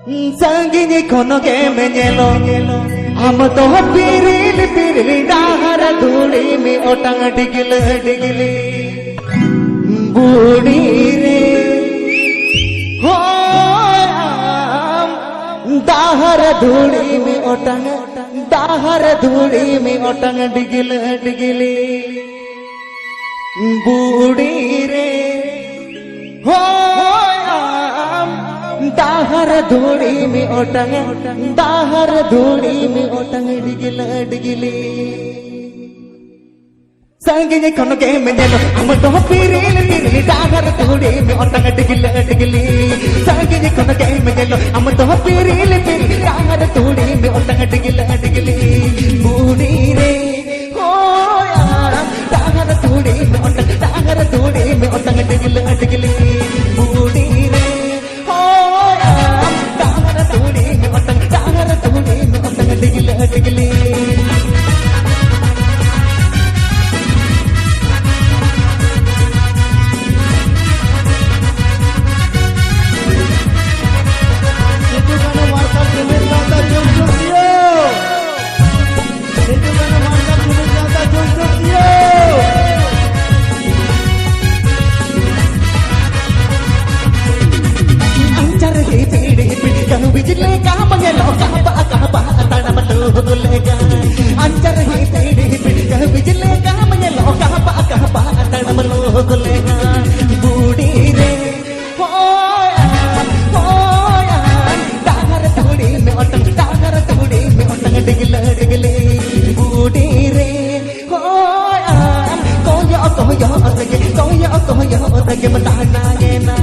Sanggini kono ke menyelo Am toh piril piril dahar dhuli mi otang digil digili Budi re Hoyam dahar dhuli mi otang digil digili Budi re Hoyam dahar dhuli mi otang digil digili Sanggini kono ke menyelo am toh piril piril dahar dhuli mi otang digil digili Sanggini kono ke menyelo am toh piril piril dahar dhuli mi otang digil digili Budi re Hoyam dahar dhuli mi otang digil digili Budi re Hoyam dahar dhuli mi otang digil digili Bijile ka mangelo ka ba tanam tulega anjar hi pidi pidi ka bijile ka mangelo ka ba tanam tulega budi re hoya dahar thudi me otang digil digile budi re hoya koyo otage matana gena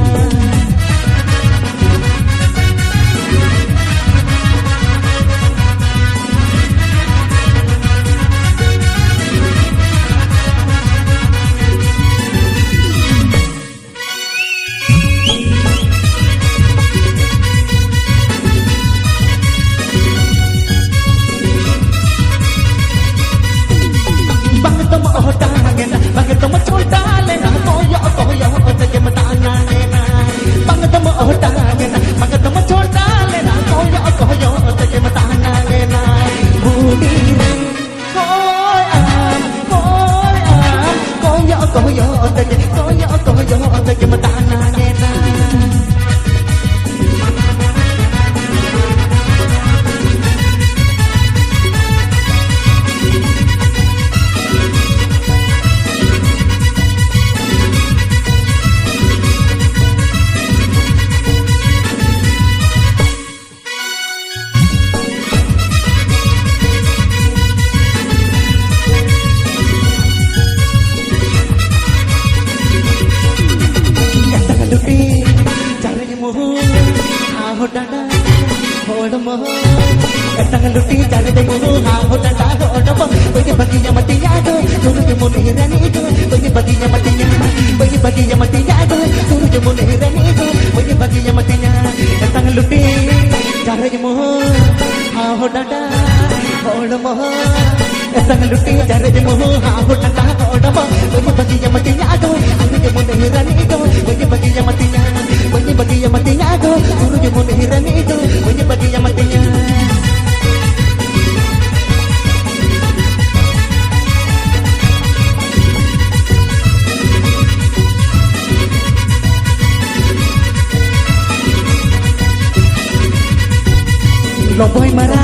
Loboy marah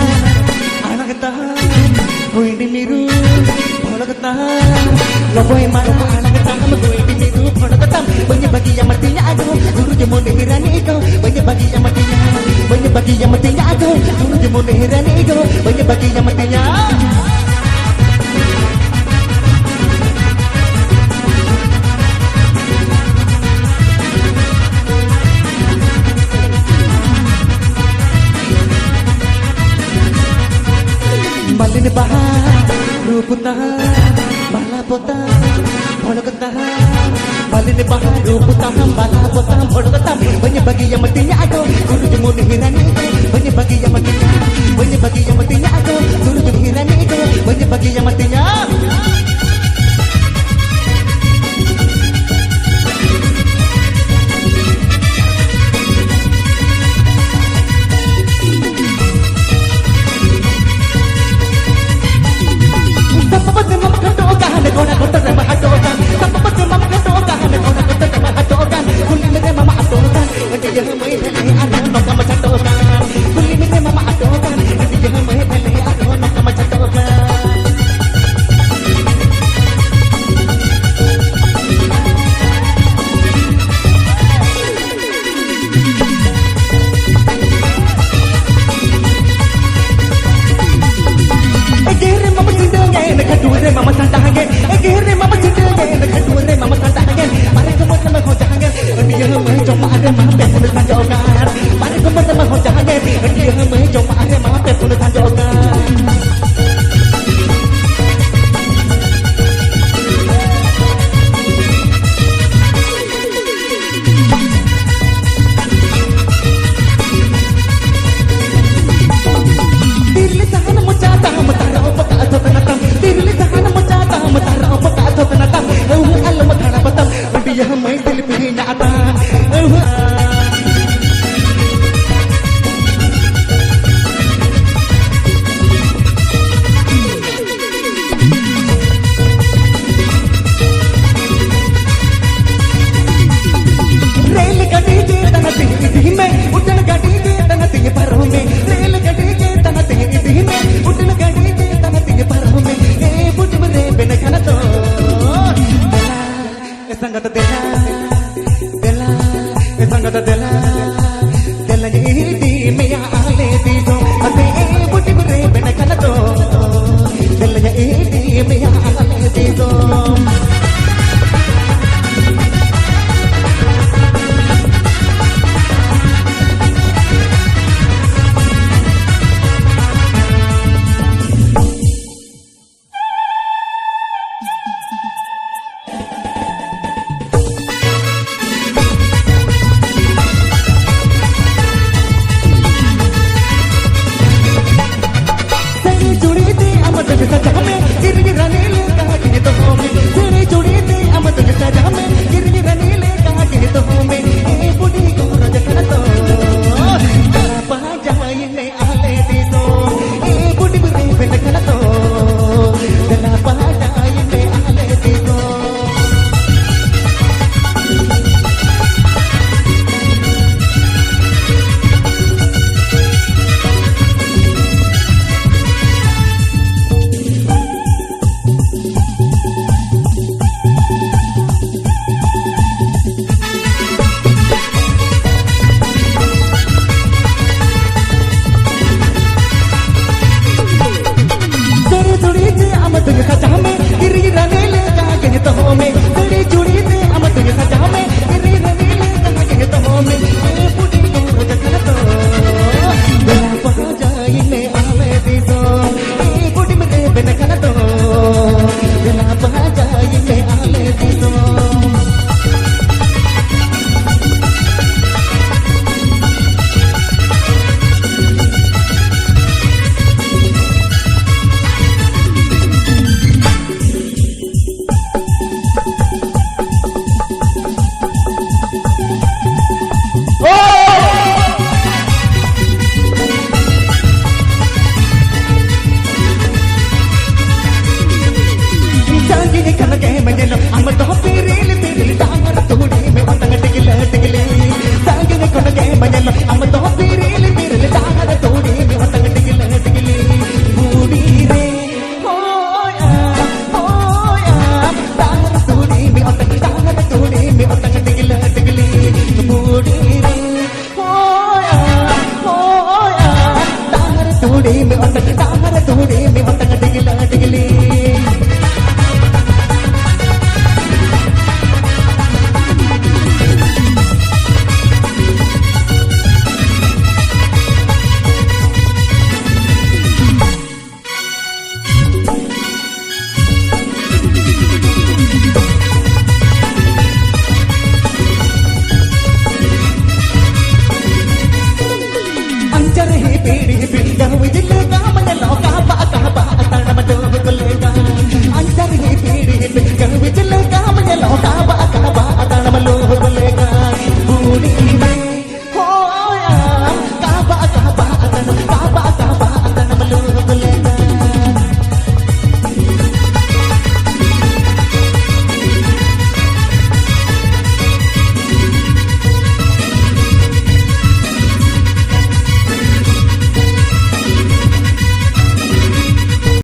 anak tahan Hoy di miru Bola ketahan Loboy marah anak tahan Hoy di miru Bola ketam Banyak bagi yang matinya aduh Guru jemur dihirani iko Banyak bagi yang matinya Banyak bagi yang matinya aduh Guru jemur dihirani iko Banyak bagi yang matinya Malin bahar, ruputah, balapota, bolokotah. Malin bahar, ruputah, balapota, bolokotah. Banyak bagi yang matinya aku, guru jemur dihirani itu. Banyak bagi yang matinya, banyak bagi yang matinya aku, guru jemur dihirani itu. Banyak bagi yang matinya. यह मैं दिल पे नाता में उठन गाड़ी के तन तिंग परों में रेल गाड़ी के तन तिंग में उठन गाड़ी के तन तिंग परों में ए बुझ रे बिन खन तो दिला संगत दिला दिला संगत दिला दिल दी मिया आले दी जो अते ए बुझ रे बिन खन तो दिल दी मिया